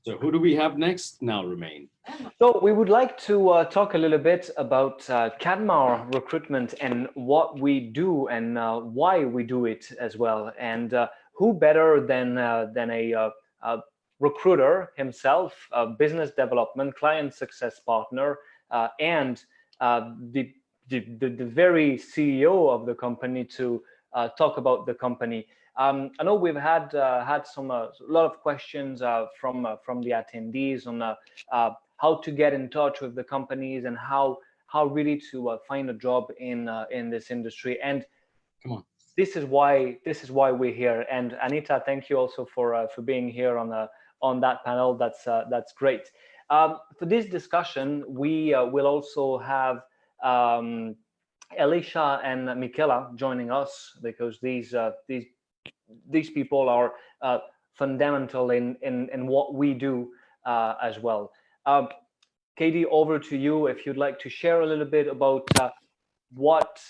So who do we have next now, Romain? So we would like to talk a little bit about CanMar recruitment and what we do and why we do it as well. And who better than a recruiter himself, a business development, client success partner, and the very CEO of the company to talk about the company. I know we've had some a lot of questions from the attendees on how to get in touch with the companies and how really to find a job in this industry. And Come on. this is why we're here. And Anita, thank you also for being here on that panel. That's great. For this discussion, we will also have Elisha and Michaela joining us, because these people are fundamental in what we do as well. Katie, over to you if you'd like to share a little bit about what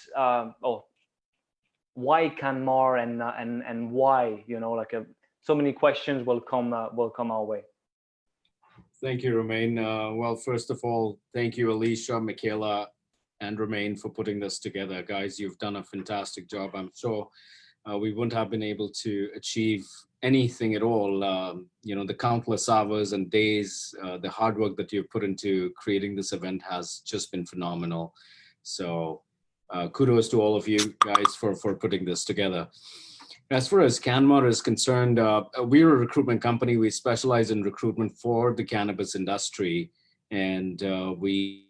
why CanMar and why, so many questions will come our way. Thank you, Romain. Well, first of all, thank you, Elisha, Michaela, and Romain for putting this together. Guys, you've done a fantastic job. I'm sure we wouldn't have been able to achieve anything at all. The countless hours and days, the hard work that you've put into creating this event has just been phenomenal. So kudos to all of you guys for putting this together. As far as CanMar is concerned, we're a recruitment company. We specialize in recruitment for the cannabis industry, and we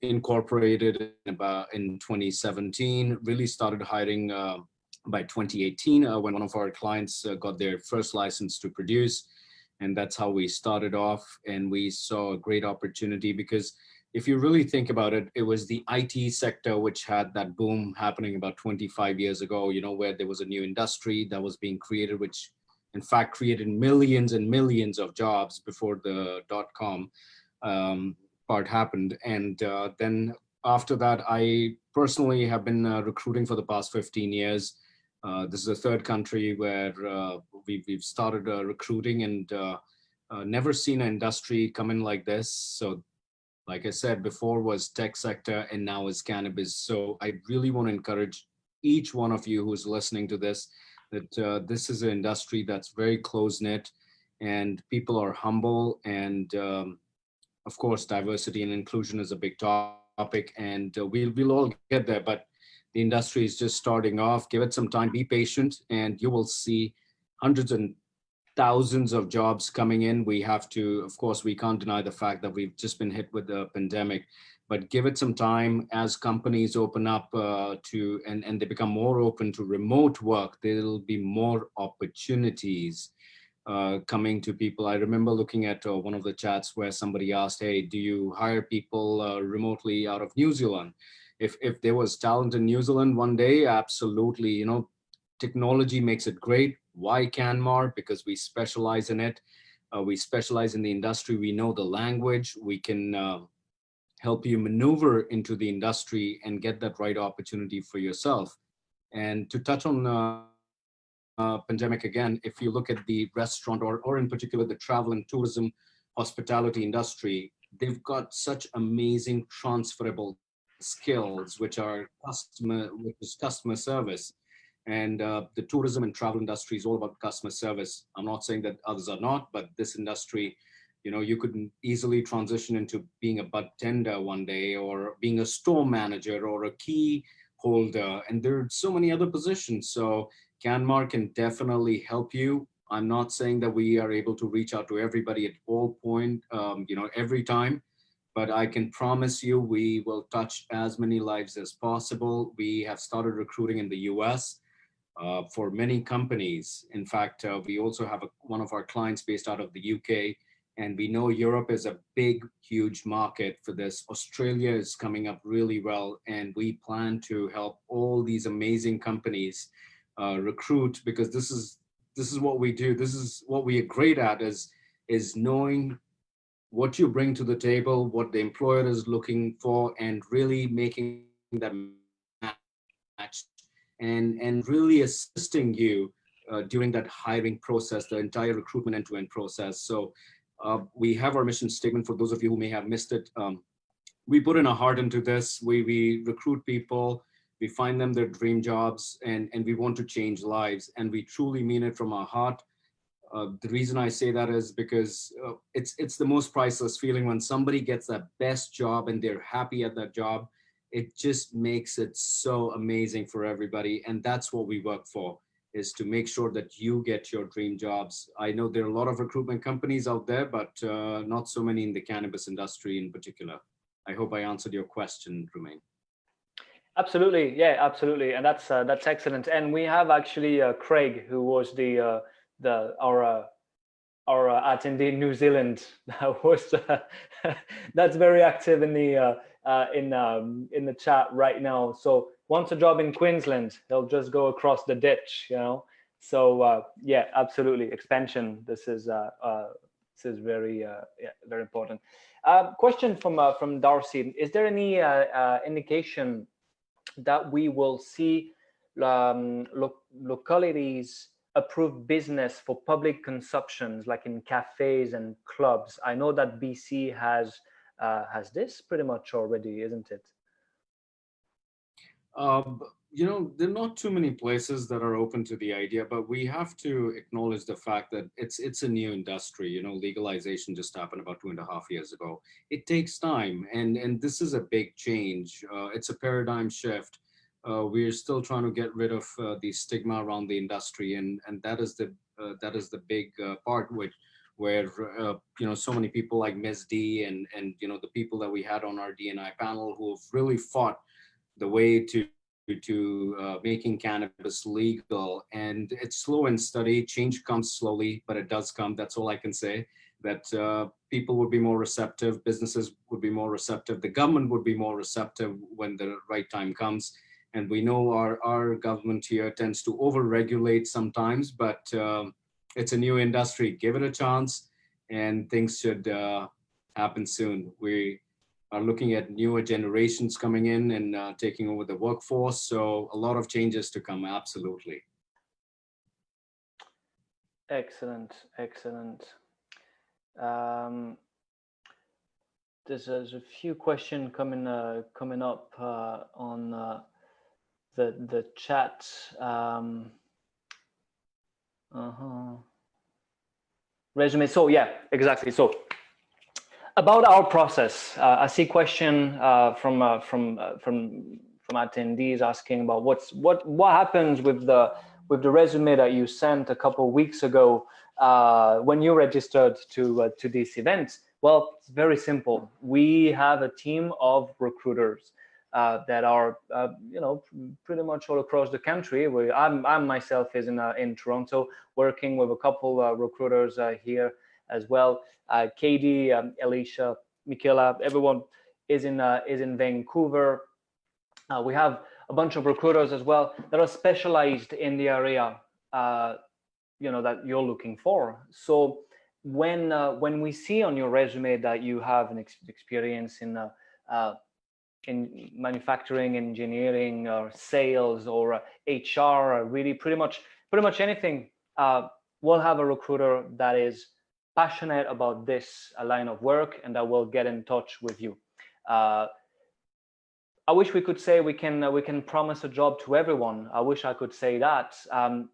incorporated in 2017, really started hiring by 2018 when one of our clients got their first license to produce. And that's how we started off. And we saw a great opportunity because if you really think about it, it was the IT sector which had that boom happening about 25 years ago, where there was a new industry that was being created, which in fact created millions and millions of jobs before the .com part happened. And then after that, I personally have been recruiting for the past 15 years. This is the third country where we've started recruiting, and never seen an industry come in like this. So like I said before, was tech sector, and now is cannabis. So I really want to encourage each one of you who's listening to this, that this is an industry that's very close-knit, and people are humble. And of course, diversity and inclusion is a big topic, and we'll all get there. But the industry is just starting off. Give it some time, be patient, and you will see hundreds and thousands of jobs coming in. We have to, of course, we can't deny the fact that we've just been hit with the pandemic, but give it some time. As companies open up and they become more open to remote work, there'll be more opportunities coming to people. I remember looking at one of the chats where somebody asked, hey, do you hire people remotely out of New Zealand? If there was talent in New Zealand one day, absolutely. Technology makes it great. Why CanMar? Because we specialize in it. We specialize in the industry. We know the language. We can help you maneuver into the industry and get that right opportunity for yourself. And to touch on pandemic again, if you look at the restaurant or in particular the travel and tourism hospitality industry, they've got such amazing transferable skills, which is customer service. And the tourism and travel industry is all about customer service. I'm not saying that others are not, but this industry, you could easily transition into being a bud tender one day, or being a store manager or a key holder. And there are so many other positions. So CanMar can definitely help you. I'm not saying that we are able to reach out to everybody at all point, every time. But I can promise you we will touch as many lives as possible. We have started recruiting in the US for many companies. In fact, we also have one of our clients based out of the UK, and we know Europe is a big, huge market for this. Australia is coming up really well, and we plan to help all these amazing companies recruit, because this is what we do. This is what we are great at, is knowing what you bring to the table, what the employer is looking for, and really making that match, and really assisting you during that hiring process, the entire recruitment end-to-end process. So We have our mission statement for those of you who may have missed it. We put in our heart into this. We recruit people, we find them their dream jobs, and we want to change lives. And we truly mean it from our heart. The reason I say that is because it's the most priceless feeling when somebody gets that best job and they're happy at that job. It just makes it so amazing for everybody, and that's what we work for, is to make sure that you get your dream jobs. I know there are a lot of recruitment companies out there, but not so many in the cannabis industry in particular. I hope I answered your question, Romain. Absolutely, yeah, absolutely, and that's excellent. And we have actually Craig, who was the our attendee in New Zealand, that was that's very active in the chat right now. So wants a job in Queensland, he'll just go across the ditch, you know. So yeah, absolutely, expansion. This is very yeah, very important. Question from Darcy: is there any indication that we will see localities approve business for public consumptions, like in cafes and clubs? I know that BC has this pretty much already, isn't it? You know, there are not too many places that are open to the idea, but we have to acknowledge the fact that it's a new industry. You know, legalization just happened about 2.5 years ago. It takes time, and this is a big change. It's a paradigm shift. We're still trying to get rid of the stigma around the industry, and that is the big part which where you know, so many people like Ms. D and you know, the people that we had on our DNI panel who have really fought the way to making cannabis legal. And it's slow and steady. Change comes slowly, but it does come. That's all I can say. That people would be more receptive, businesses would be more receptive, the government would be more receptive when the right time comes. And we know our government here tends to over-regulate sometimes, but it's a new industry. Give it a chance, and things should happen soon. We are looking at newer generations coming in and taking over the workforce. So a lot of changes to come, absolutely. Excellent, excellent. There's a few questions coming up on the chat. Resume. So yeah, exactly. So about our process, I see question from attendees asking about what happens with the resume that you sent a couple of weeks ago when you registered to this event. Well, it's very simple. We have a team of recruiters that are you know, pretty much all across the country. I'm myself is in Toronto, working with a couple recruiters here as well. Katie, Elisha, Michaela, everyone is in Vancouver. We have a bunch of recruiters as well that are specialized in the area you know, that you're looking for. So when we see on your resume that you have an experience in manufacturing, engineering, or sales, or HR, or really pretty much anything, we'll have a recruiter that is passionate about this line of work and that will get in touch with you. I wish we could say we can promise a job to everyone. I wish I could say that.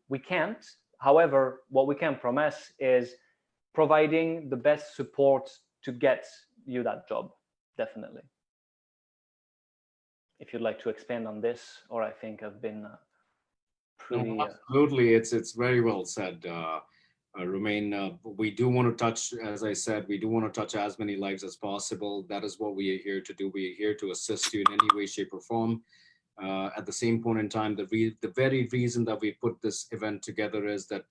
We can't. However, what we can promise is providing the best support to get you that job, definitely. If you'd like to expand on this, or I think I've been pretty... No, absolutely, it's very well said, Romain. We do want to touch, as I said, we do want to touch as many lives as possible. That is what we are here to do. We are here to assist you in any way, shape, or form. At the same point in time, the very reason that we put this event together is that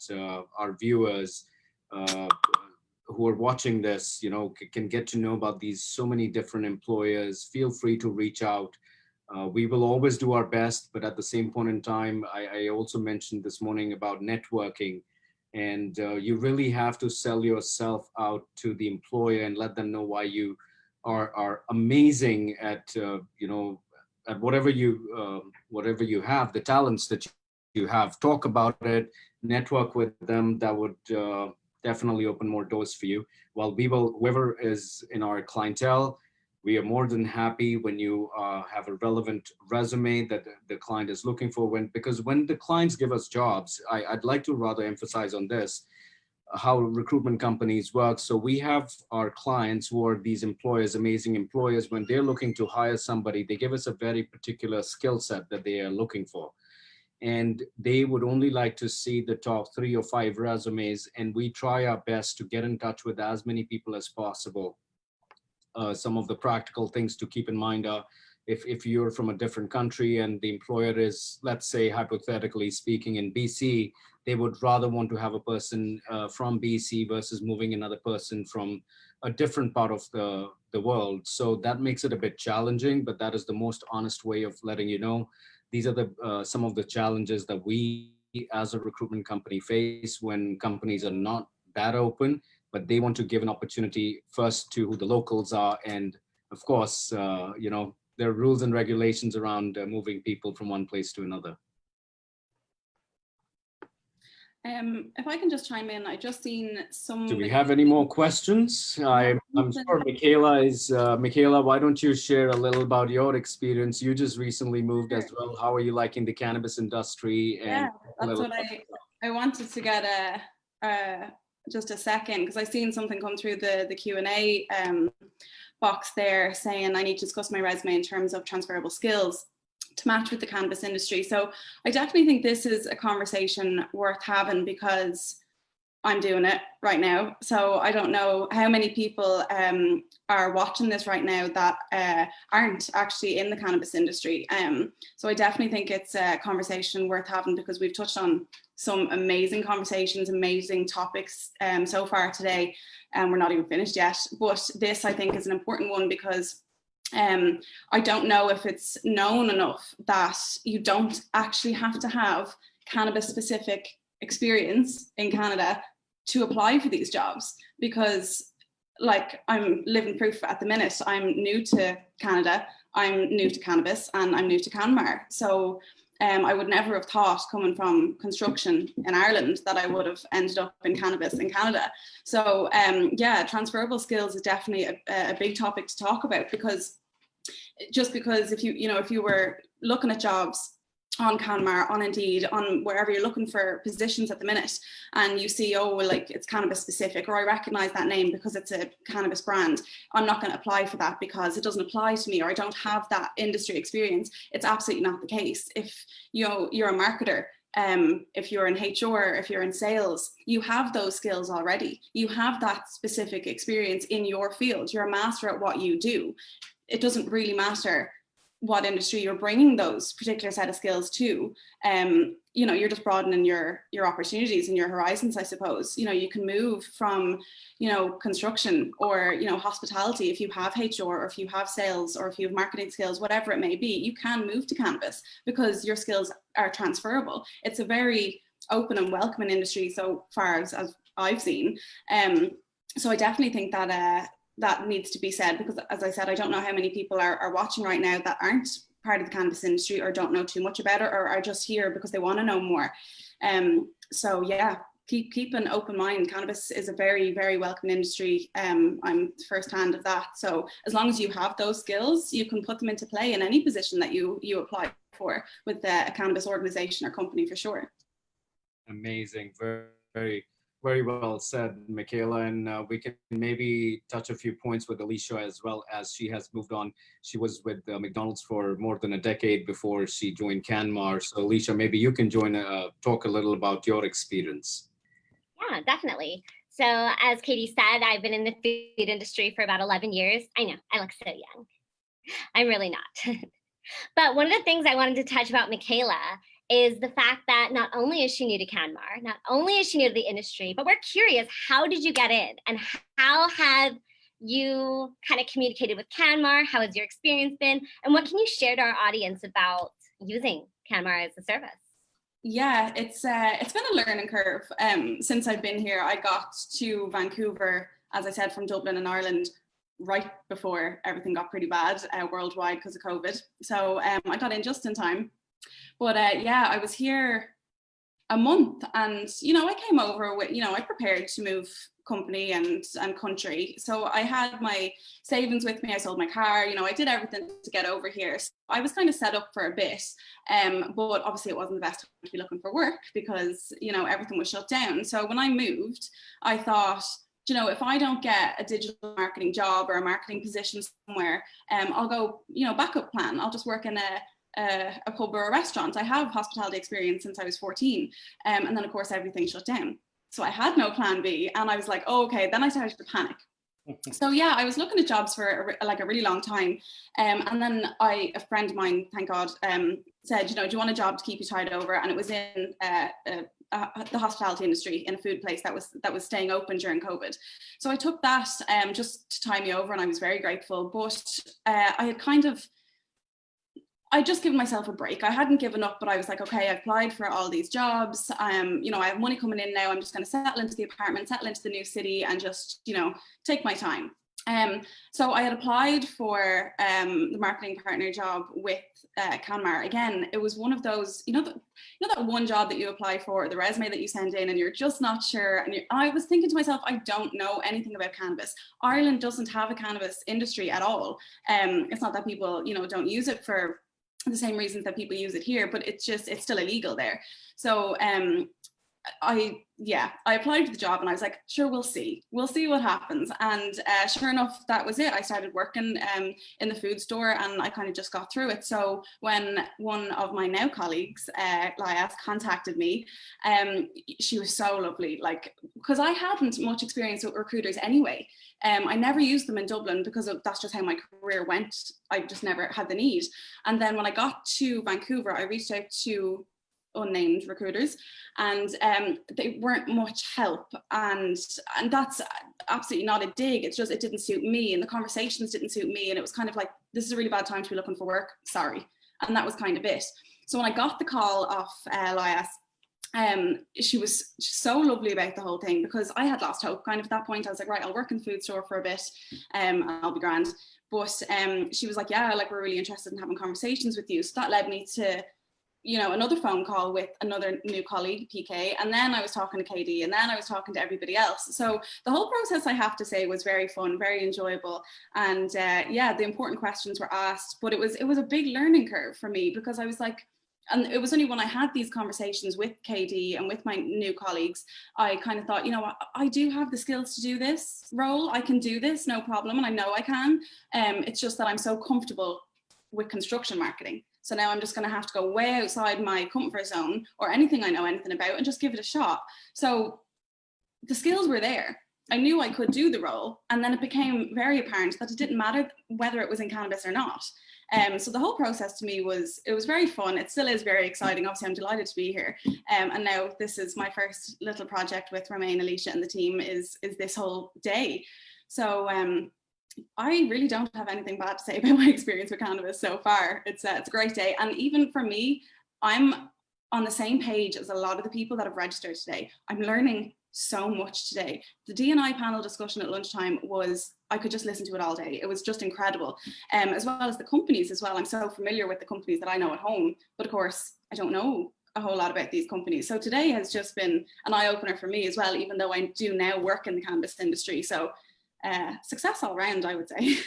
our viewers who are watching this, you know, can get to know about these so many different employers. Feel free to reach out. We will always do our best, but at the same point in time, I also mentioned this morning about networking, and you really have to sell yourself out to the employer and let them know why you are amazing at you know, at whatever you have, the talents that you have. Talk about it, network with them. That definitely open more doors for you. Well, we will, whoever is in our clientele, we are more than happy when you have a relevant resume that the client is looking for. Because when the clients give us jobs, I'd like to rather emphasize on this, how recruitment companies work. So we have our clients who are these employers, amazing employers. When they're looking to hire somebody, they give us a very particular skill set that they are looking for. And they would only like to see the top 3 or 5 resumes. And we try our best to get in touch with as many people as possible. Some of the practical things to keep in mind are, if you're from a different country and the employer is, let's say, hypothetically speaking, in BC, they would rather want to have a person from BC versus moving another person from a different part of the world. So that makes it a bit challenging, but that is the most honest way of letting you know. These are the some of the challenges that we as a recruitment company face when companies are not that open, but they want to give an opportunity first to who the locals are. And of course, there are rules and regulations around moving people from one place to another. If I can just chime in, I just seen some. Do we have any more questions? I'm sure Michaela, why don't you share a little about your experience? You just recently moved as well. How are you liking the cannabis industry? And that's what I wanted to get just a second, because I seen something come through the Q&A box there saying I need to discuss my resume in terms of transferable skills to match with the cannabis industry. So I definitely think this is a conversation worth having, because I'm doing it right now. So I don't know how many people are watching this right now that aren't actually in the cannabis industry. So I definitely think it's a conversation worth having, because we've touched on some amazing conversations, amazing topics so far today, and we're not even finished yet. But this, I think, is an important one, because I don't know if it's known enough that you don't actually have to have cannabis specific experience in Canada to apply for these jobs, because like I'm living proof at the minute. I'm new to Canada, I'm new to cannabis, and I'm new to CanMar. So I would never have thought, coming from construction in Ireland, that I would have ended up in cannabis in Canada. So yeah, transferable skills is definitely a big topic to talk about, because if you were looking at jobs on CanMar, on Indeed, on wherever you're looking for positions at the minute, and you see, oh, well, like it's cannabis specific, or I recognize that name because it's a cannabis brand, I'm not going to apply for that because it doesn't apply to me, or I don't have that industry experience. It's absolutely not the case. If you're a marketer, if you're in HR, if you're in sales, you have those skills already. You have that specific experience in your field. You're a master at what you do. It doesn't really matter what industry you're bringing those particular set of skills to. You're just broadening your opportunities and your horizons, I suppose. You can move from, construction or, hospitality. If you have HR, or if you have sales, or if you have marketing skills, whatever it may be, you can move to cannabis because your skills are transferable. It's a very open and welcoming industry so far as I've seen. So I definitely think that that needs to be said, because as I said, I don't know how many people are watching right now that aren't part of the cannabis industry, or don't know too much about it, or are just here because they want to know more. So yeah, keep an open mind. Cannabis is a very, very welcome industry. I'm firsthand of that. So as long as you have those skills, you can put them into play in any position that you apply for with a cannabis organization or company, for sure. Amazing. Very, very, very well said, Michaela. And we can maybe touch a few points with Elisha as well, as she has moved on. She was with McDonald's for more than a decade before she joined CanMar. So Elisha, maybe you can talk a little about your experience. Yeah, definitely. So as Katie said, I've been in the food industry for about 11 years. I know, I look so young. I'm really not. But one of the things I wanted to touch about Michaela is the fact that not only is she new to CanMar, not only is she new to the industry, but we're curious, how did you get in? And how have you kind of communicated with CanMar? How has your experience been? And what can you share to our audience about using CanMar as a service? Yeah, it's been a learning curve since I've been here. I got to Vancouver, as I said, from Dublin in Ireland right before everything got pretty bad worldwide because of COVID. So I got in just in time. But yeah, I was here a month. And, you know, I came over with, you know, I prepared to move company and country. So I had my savings with me. I sold my car, you know, I did everything to get over here. So I was kind of set up for a bit. But obviously it wasn't the best time to be looking for work because, you know, everything was shut down. So when I moved, I thought, you know, if I don't get a digital marketing job or a marketing position somewhere, I'll go, you know, backup plan. I'll just work in a pub or a restaurant. I have hospitality experience since I was 14. And then of course everything shut down. So I had no plan B, and I was like, oh, okay. Then I started to panic. So yeah, I was looking at jobs for like a really long time. And then a friend of mine, thank God, said, you know, do you want a job to keep you tied over? And it was in the hospitality industry, in a food place that was staying open during COVID. So I took that just to tie me over, and I was very grateful. But I just given myself a break. I hadn't given up, but I was like, okay, I've applied for all these jobs. You know, I have money coming in now. I'm just going to settle into the apartment, settle into the new city, and just, you know, take my time. So I had applied for the marketing partner job with CanMar. Again, it was one of those, you know that one job that you apply for, the resume that you send in, and you're just not sure. And I was thinking to myself, I don't know anything about cannabis. Ireland doesn't have a cannabis industry at all. It's not that people, you know, don't use it for the same reasons that people use it here, but it's still illegal there. So I applied for the job, and I was like, sure, we'll see what happens. And sure enough, that was it. I started working in the food store, and I kind of just got through it. So when one of my now colleagues, Lias, contacted me, she was so lovely, like, because I hadn't much experience with recruiters anyway. I never used them in Dublin because that's just how my career went. I just never had the need. And then when I got to Vancouver, I reached out to unnamed recruiters, and they weren't much help, and that's absolutely not a dig. It's just, it didn't suit me, and the conversations didn't suit me, and it was kind of like, this is a really bad time to be looking for work, sorry. And that was kind of it. So when I got the call off Lias, she was so lovely about the whole thing, because I had lost hope kind of at that point. I was like, right, I'll work in the food store for a bit, and I'll be grand. But she was like, yeah, like, we're really interested in having conversations with you. So that led me to, you know, another phone call with another new colleague, PK, and then I was talking to KD, and then I was talking to everybody else. So the whole process, I have to say, was very fun, very enjoyable. And yeah, the important questions were asked, but it was a big learning curve for me, because I was like, and it was only when I had these conversations with KD and with my new colleagues, I kind of thought, you know, I do have the skills to do this role. I can do this, no problem. And I know I can. It's just that I'm so comfortable with construction marketing. So now I'm just going to have to go way outside my comfort zone, or anything I know anything about, and just give it a shot. So the skills were there. I knew I could do the role. And then it became very apparent that it didn't matter whether it was in cannabis or not. So the whole process to me was very fun. It still is very exciting. Obviously, I'm delighted to be here. And now this is my first little project with Romain, Elisha, and the team is this whole day. So I really don't have anything bad to say about my experience with cannabis so far. It's a great day. And even for me, I'm on the same page as a lot of the people that have registered today. I'm learning so much today. The D&I panel discussion at lunchtime I could just listen to it all day. It was just incredible. As well as the companies as well. I'm so familiar with the companies that I know at home, but of course I don't know a whole lot about these companies. So today has just been an eye-opener for me as well, even though I do now work in the cannabis industry. So success all round, I would say.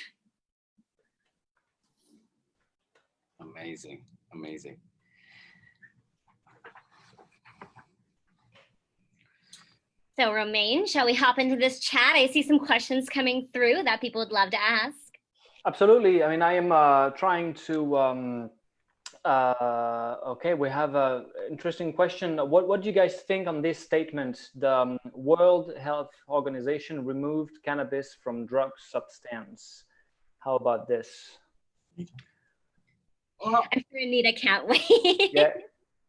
Amazing, amazing. So Romain, shall we hop into this chat? I see some questions coming through that people would love to ask. Absolutely. I mean, I am trying to, okay, we have an interesting question. What do you guys think on this statement? The World Health Organization removed cannabis from drug substance. How about this? Well, I'm sure Anita can't wait. Yeah.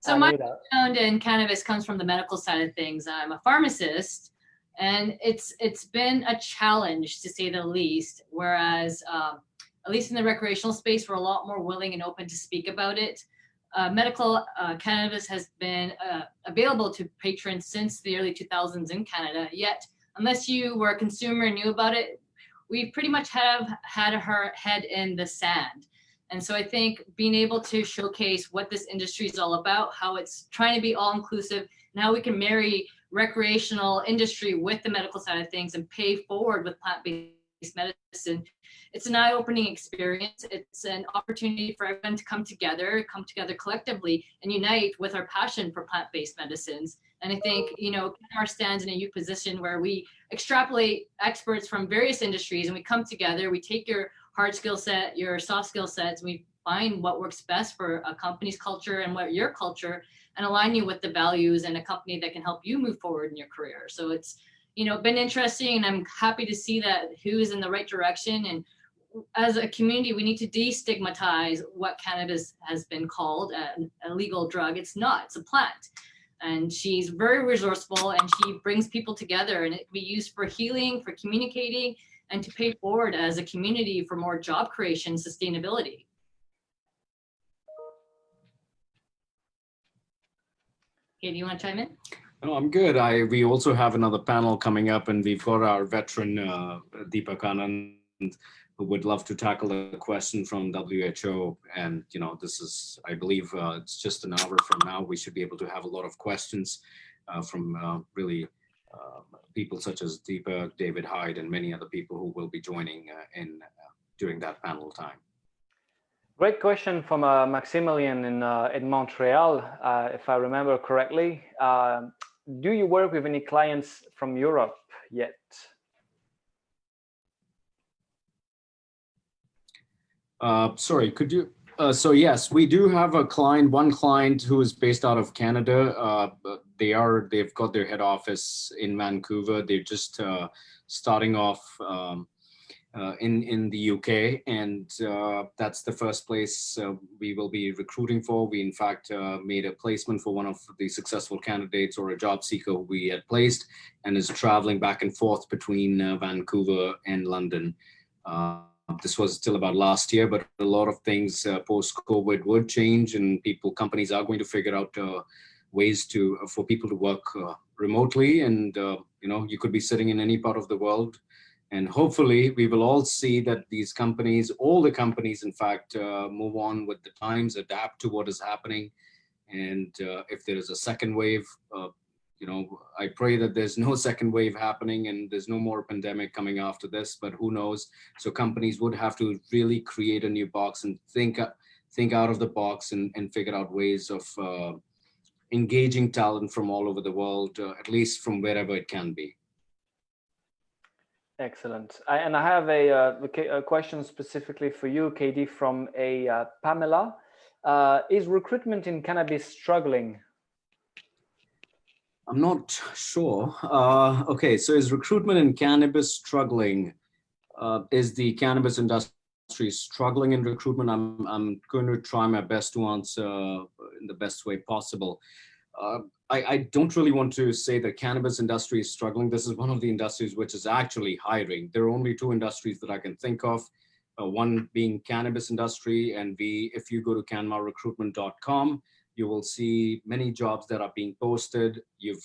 So my background in cannabis comes from the medical side of things. I'm a pharmacist, and it's been a challenge to say the least. Whereas, at least in the recreational space, we're a lot more willing and open to speak about it. Medical cannabis has been available to patrons since the early 2000s in Canada. Yet, unless you were a consumer and knew about it, we pretty much have had our head in the sand. And so I think being able to showcase what this industry is all about, how it's trying to be all inclusive, and how we can marry recreational industry with the medical side of things and pay forward with plant-based medicine. It's an eye-opening experience. It's an opportunity for everyone to come together collectively and unite with our passion for plant-based medicines. And I think, CanMar stands in a unique position where we extrapolate experts from various industries and we come together, we take your hard skill set, your soft skill sets, and we find what works best for a company's culture and what your culture, and align you with the values and a company that can help you move forward in your career. So it's, been interesting, and I'm happy to see that WHO is in the right direction. And as a community, we need to destigmatize what cannabis has been called an illegal drug. It's not, it's a plant. And she's very resourceful, and she brings people together, and it can be used for healing, for communicating, and to pay forward as a community for more job creation, sustainability. Okay, do you want to chime in? No, I'm good. We also have another panel coming up, and we've got our veteran Deepak Anand, who would love to tackle a question from WHO. And this is, I believe, it's just an hour from now. We should be able to have a lot of questions from really people such as Deepak, David Hyde, and many other people who will be joining during that panel time. Great question from Maximilian in Montreal, if I remember correctly. Do you work with any clients from Europe yet? Sorry, could you? So yes, we do have one client who is based out of Canada. They've got their head office in Vancouver. They're just starting off in the UK, and that's the first place we will be recruiting for. We in fact made a placement for one of the successful candidates, or a job seeker who we had placed, and is traveling back and forth between Vancouver and London. This was still about last year, but a lot of things post-COVID would change, and companies are going to figure out ways for people to work remotely. And you could be sitting in any part of the world. And hopefully we will all see that these companies, all the companies, in fact, move on with the times, adapt to what is happening. And if there is a second wave, I pray that there's no second wave happening and there's no more pandemic coming after this, but who knows? So companies would have to really create a new box and think out of the box and figure out ways of engaging talent from all over the world, at least from wherever it can be. Excellent. I have a question specifically for you, KD, from a Pamela. Is recruitment in cannabis struggling? I'm not sure. Okay, so is recruitment in cannabis struggling? Is the cannabis industry struggling in recruitment? I'm going to try my best to answer in the best way possible. I don't really want to say the cannabis industry is struggling. This is one of the industries which is actually hiring. There are only two industries that I can think of, one being cannabis industry, and if you go to canmarrecruitment.com, you will see many jobs that are being posted. You've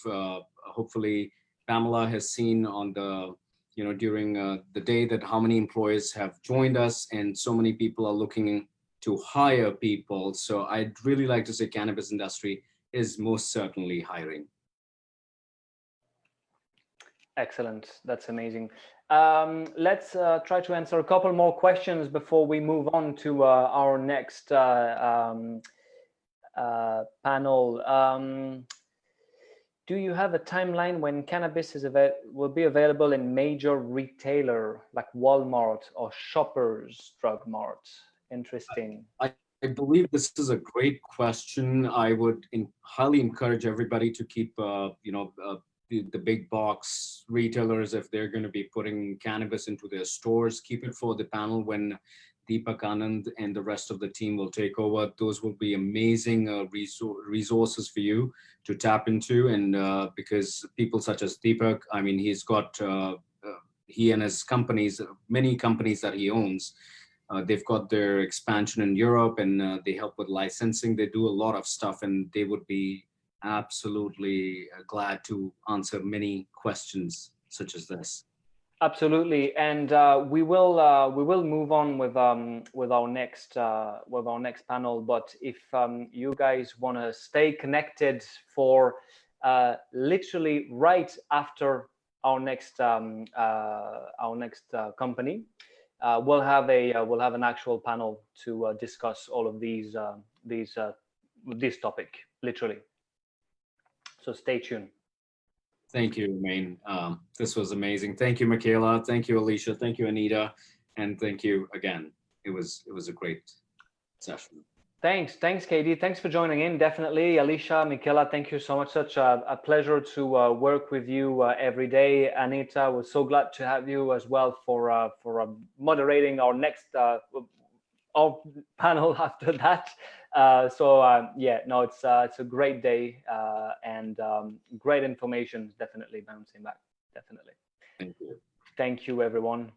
hopefully Pamela has seen on the, during the day that how many employees have joined us, and so many people are looking to hire people. So I'd really like to say cannabis industry is most certainly hiring. Excellent. That's amazing. Let's try to answer a couple more questions before we move on to our next panel. Do you have a timeline when cannabis will be available in major retailer like Walmart or Shoppers Drug Mart? Interesting. I believe this is a great question. I would highly encourage everybody to keep, the big box retailers, if they're going to be putting cannabis into their stores, keep it for the panel when Deepak Anand and the rest of the team will take over. Those will be amazing resources for you to tap into. And because people such as Deepak, I mean, he's got, he and his companies, many companies that he owns, they've got their expansion in Europe, and they help with licensing. They do a lot of stuff, and they would be absolutely glad to answer many questions such as this. Absolutely, and we will move on with our next panel. But if you guys want to stay connected for literally right after our next company, we'll have an actual panel to discuss all of this topic literally. So stay tuned. Thank you, Romain. This was amazing. Thank you, Michaela. Thank you, Elisha. Thank you, Anita. And thank you again. It was a great session. Thanks, Katie. Thanks for joining in. Definitely, Elisha, Michaela. Thank you so much. Such a pleasure to work with you every day. Anita, we're so glad to have you as well for moderating our next our panel after that. Yeah, no, it's a great day and great information. Definitely bouncing back. Definitely. Thank you. Thank you, everyone.